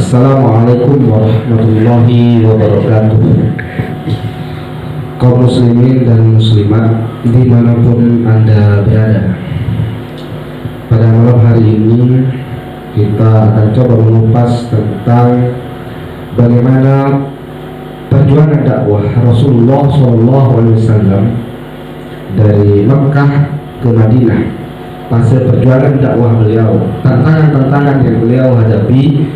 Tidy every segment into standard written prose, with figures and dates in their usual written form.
Assalamualaikum warahmatullahi wabarakatuh. Kaum muslimin dan muslimat dimanapun Anda berada, pada malam hari ini kita akan coba mengupas tentang bagaimana perjuangan dakwah Rasulullah SAW dari Mekah ke Madinah. Fase perjuangan dakwah beliau, tantangan-tantangan yang beliau hadapi,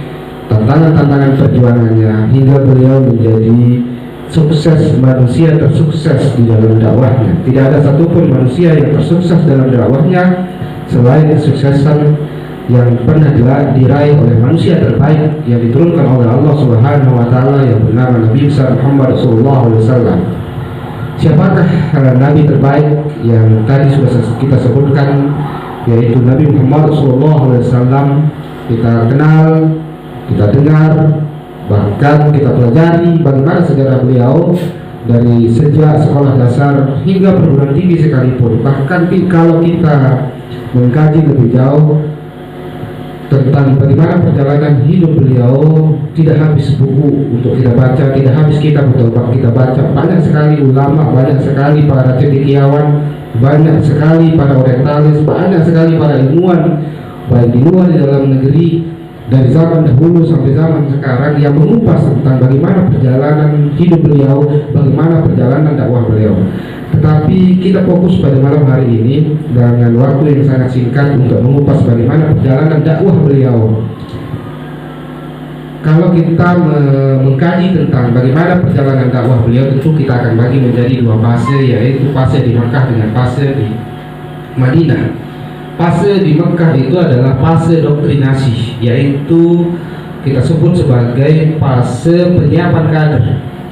tantangan-tantangan perjuangannya hingga beliau menjadi sukses, manusia tersukses di dalam dakwahnya. Tidak ada satupun manusia yang tersukses dalam dakwahnya selain kesuksesan yang pernah diraih oleh manusia terbaik yang diturunkan oleh Allah Subhanahu wa taala yang bernama Nabi Muhammad SAW. Siapakah Nabi terbaik yang tadi sudah kita sebutkan, yaitu Nabi Muhammad SAW. Kita kenal, kita dengar, bahkan kita pelajari bagaimana sejarah beliau dari sejak sekolah dasar hingga perguruan tinggi sekalipun. Bahkan kalau kita mengkaji lebih jauh tentang bagaimana perjalanan hidup beliau, tidak habis buku untuk kita baca, tidak habis kitab untuk kita baca. Banyak sekali ulama, banyak sekali para cendekiawan, banyak sekali para orientalis, banyak sekali para ilmuwan, baik di luar di dalam negeri, dari zaman dahulu sampai zaman sekarang, yang mengupas tentang bagaimana perjalanan hidup beliau, bagaimana perjalanan dakwah beliau. Tetapi kita fokus pada malam hari ini dengan waktu yang sangat singkat untuk mengupas bagaimana perjalanan dakwah beliau. Kalau kita mengkaji tentang bagaimana perjalanan dakwah beliau, tentu kita akan bagi menjadi dua fase, yaitu fase di Mekah dengan fase di Madinah. Fase di Mekah itu adalah fase doktrinasi, yaitu kita sebut sebagai fase penyiapan kader.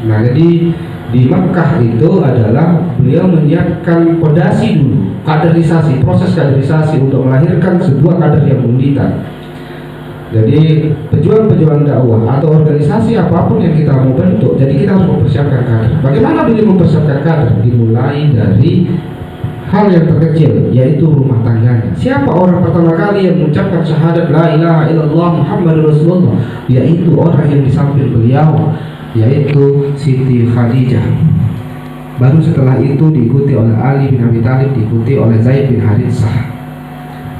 Nah, jadi di Mekah itu adalah beliau menyiapkan fondasi dulu, kaderisasi, proses kaderisasi untuk melahirkan sebuah kader yang militan. Jadi pejuang-pejuang dakwah atau organisasi apapun yang kita mau bentuk, jadi kita harus mempersiapkan kader. Bagaimana beliau mempersiapkan kader? Dimulai dari hal yang terkecil, yaitu rumah tangganya. Siapa orang pertama kali yang mengucapkan syahadat la ilaha illallah Muhammadur Rasulullah? Yaitu orang yang di samping beliau, yaitu Siti Khadijah. Baru setelah itu diikuti oleh Ali bin Abi Thalib, diikuti oleh Zaid bin Haritsah.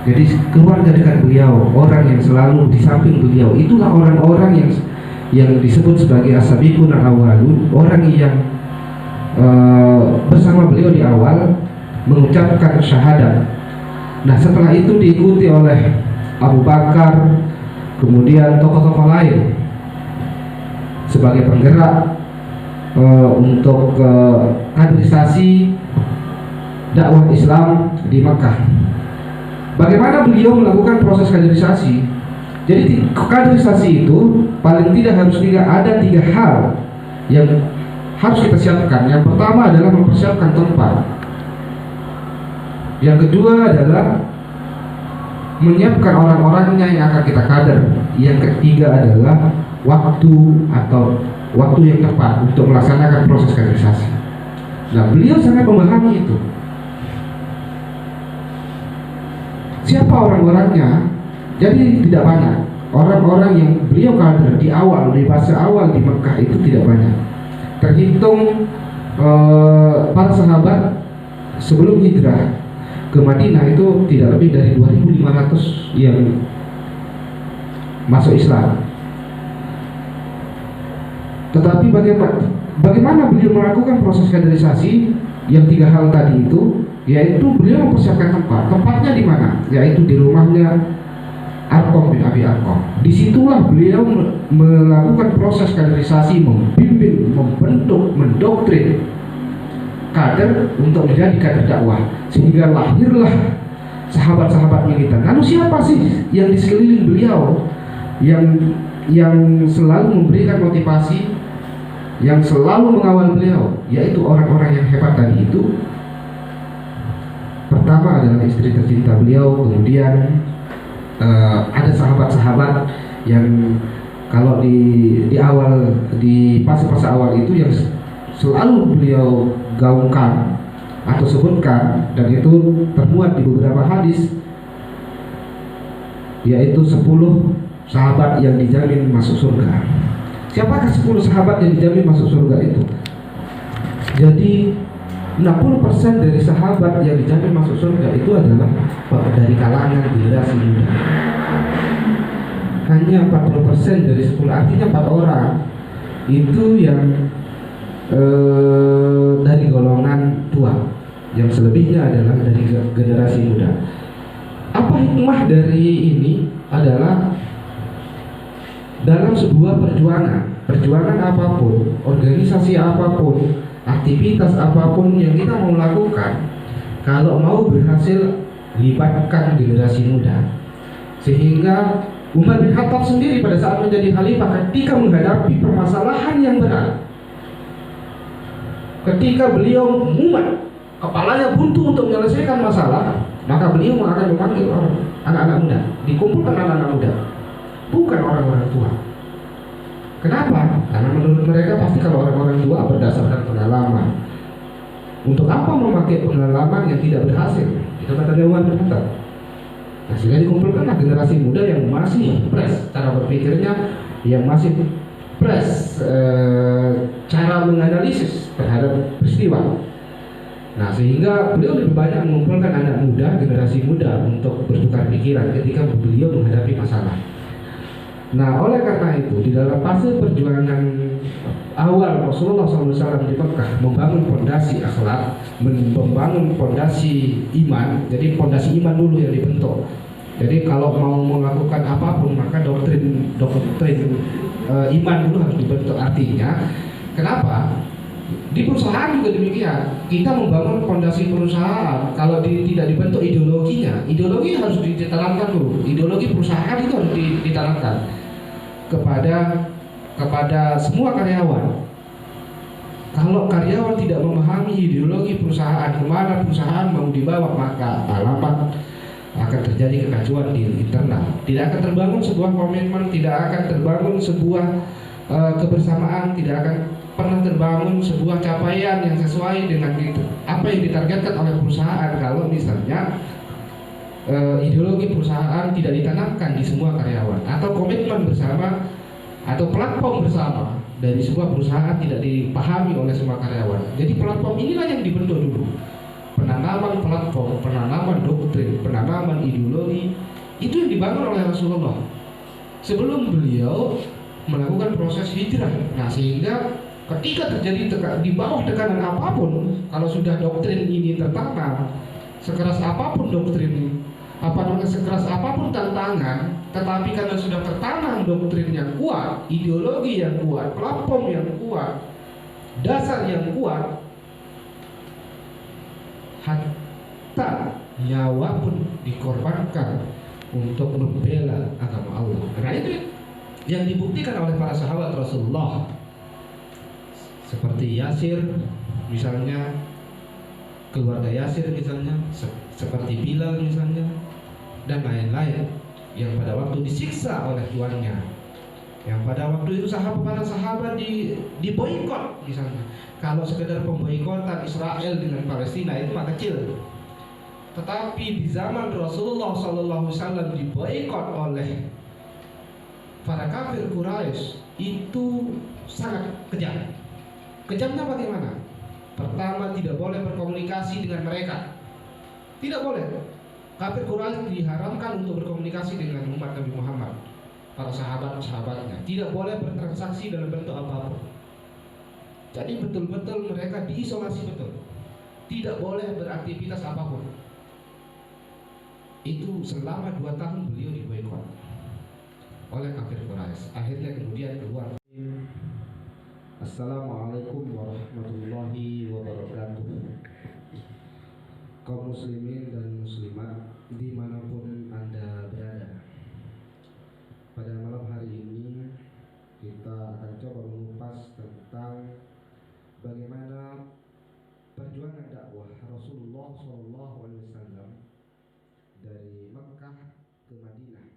Jadi keluarga dekat beliau, orang yang selalu di samping beliau, itulah orang-orang yang disebut sebagai as-sabiqun al-awwalun, orang yang bersama beliau di awal mengucapkan syahadat. Nah, setelah itu diikuti oleh Abu Bakar, kemudian tokoh-tokoh lain sebagai penggerak untuk kaderisasi dakwah Islam di Mekah. Bagaimana beliau melakukan proses kaderisasi? Jadi kaderisasi itu paling tidak ada tiga hal yang harus kita siapkan. Yang pertama adalah mempersiapkan tempat. Yang kedua adalah menyiapkan orang-orangnya yang akan kita kader. Yang ketiga adalah waktu atau waktu yang tepat untuk melaksanakan proses kaderisasi. Nah, beliau sangat memahami itu. Siapa orang-orangnya? Jadi tidak banyak. Orang-orang yang beliau kader di awal, di fase awal di Mekah itu tidak banyak. Terhitung para sahabat sebelum hijrah ke Madinah itu tidak lebih dari 2.500 yang masuk Islam. Tetapi bagaimana beliau melakukan proses kaderisasi yang tiga hal tadi itu, yaitu beliau mempersiapkan tempat. Tempatnya di mana? Yaitu di rumahnya Arqam bin Abi Arqam. Disitulah beliau melakukan proses kaderisasi, membimbing, membentuk, mendoktrin kader untuk menjadi kader dakwah, sehingga lahirlah sahabat-sahabat militan. Lalu siapa sih yang di sekeliling beliau yang selalu memberikan motivasi, yang selalu mengawal beliau? Yaitu orang-orang yang hebat tadi itu. Pertama adalah istri tercinta beliau, kemudian ada sahabat-sahabat yang kalau di awal, di fase-fase awal itu yang selalu beliau gaungkan atau sebutkan, dan itu termuat di beberapa hadis, yaitu 10 sahabat yang dijamin masuk surga. Siapakah 10 sahabat yang dijamin masuk surga itu? Jadi 60% dari sahabat yang dijamin masuk surga itu adalah dari kalangan generasi muda. Hanya 40% dari 10, artinya 4 orang itu yang dari golongan tua, yang selebihnya adalah dari generasi muda. Apa hikmah dari ini adalah dalam sebuah perjuangan apapun, organisasi apapun, aktivitas apapun yang kita mau lakukan, kalau mau berhasil, libatkan generasi muda. Sehingga Umar bin Khattab sendiri pada saat menjadi khalifah, ketika menghadapi permasalahan yang berat, ketika beliau mumet, kepalanya buntu untuk menyelesaikan masalah, maka beliau akan memanggil anak-anak muda, dikumpulkan anak-anak muda, bukan orang-orang tua. Kenapa? Karena menurut mereka pasti kalau orang-orang tua berdasarkan pengalaman. Untuk apa memakai pengalaman yang tidak berhasil? Itu katanya Umar bin Khattab. Nah, sehingga dikumpulkanlah generasi muda yang masih fresh cara berpikirnya, yang masih fresh cara menganalisis terhadap peristiwa. Nah, sehingga beliau lebih banyak mengumpulkan anak muda, generasi muda untuk bertukar pikiran ketika beliau menghadapi masalah. Nah, oleh karena itu, di dalam fase perjuangan awal Rasulullah SAW di Mekah membangun fondasi akhlak, membangun fondasi iman. Jadi fondasi iman dulu yang dibentuk. Jadi kalau mau melakukan apapun, maka doktrin iman dulu harus dibentuk. Artinya, kenapa? Di perusahaan juga demikian. Kita membangun fondasi perusahaan. Kalau tidak dibentuk ideologinya, ideologi harus ditanamkan dulu. Ideologi perusahaan itu harus ditanamkan kepada semua karyawan. Kalau karyawan tidak memahami ideologi perusahaan, kemana perusahaan mau dibawa, maka alamat akan terjadi kekacauan di internal. Tidak akan terbangun sebuah komitmen, tidak akan terbangun sebuah kebersamaan, tidak akan pernah terbangun sebuah capaian yang sesuai dengan itu apa yang ditargetkan oleh perusahaan. Kalau misalnya ideologi perusahaan tidak ditanamkan di semua karyawan, atau komitmen bersama atau platform bersama dari sebuah perusahaan tidak dipahami oleh semua karyawan. Jadi platform inilah yang dibentuk dulu. Penanaman platform, penanaman doktrin, penanaman ideologi itu yang dibangun oleh Rasulullah sebelum beliau melakukan proses hijrah. Nah, sehingga ketika terjadi di bawah tekanan apapun, kalau sudah doktrin ini tertanam, sekeras apapun doktrin, sekeras apapun tantangan, tetapi karena sudah tertanam doktrin yang kuat, ideologi yang kuat, platform yang kuat, dasar yang kuat, hatta nyawa pun dikorbankan untuk membela agama Allah. Karena itu yang dibuktikan oleh para sahabat Rasulullah, seperti Yasir misalnya, keluarga Yasir misalnya, seperti Bilal misalnya, dan lain-lain yang pada waktu disiksa oleh tuannya, yang pada waktu itu para sahabat diboikot misalnya. Kalau sekedar pemboikotan Israel dengan Palestina itu mah kecil, tetapi di zaman Rasulullah SAW diboikot oleh para kafir Quraisy itu sangat kejam. Kejamnya bagaimana? Pertama, tidak boleh berkomunikasi dengan mereka. Tidak boleh. Kafir Quraisy diharamkan untuk berkomunikasi dengan umat Nabi Muhammad, para sahabat-sahabatnya. Tidak boleh bertransaksi dalam bentuk apapun. Jadi betul-betul mereka diisolasi betul. Tidak boleh beraktivitas apapun. Itu selama 2 tahun beliau diboikot oleh kafir Quraisy. Akhirnya kemudian keluar. Assalamualaikum warahmatullahi wabarakatuh. Kaum muslimin dan muslimat dimanapun Anda berada, pada malam hari ini kita akan coba mengupas tentang bagaimana perjuangan dakwah Rasulullah SAW dari Mekah ke Madinah.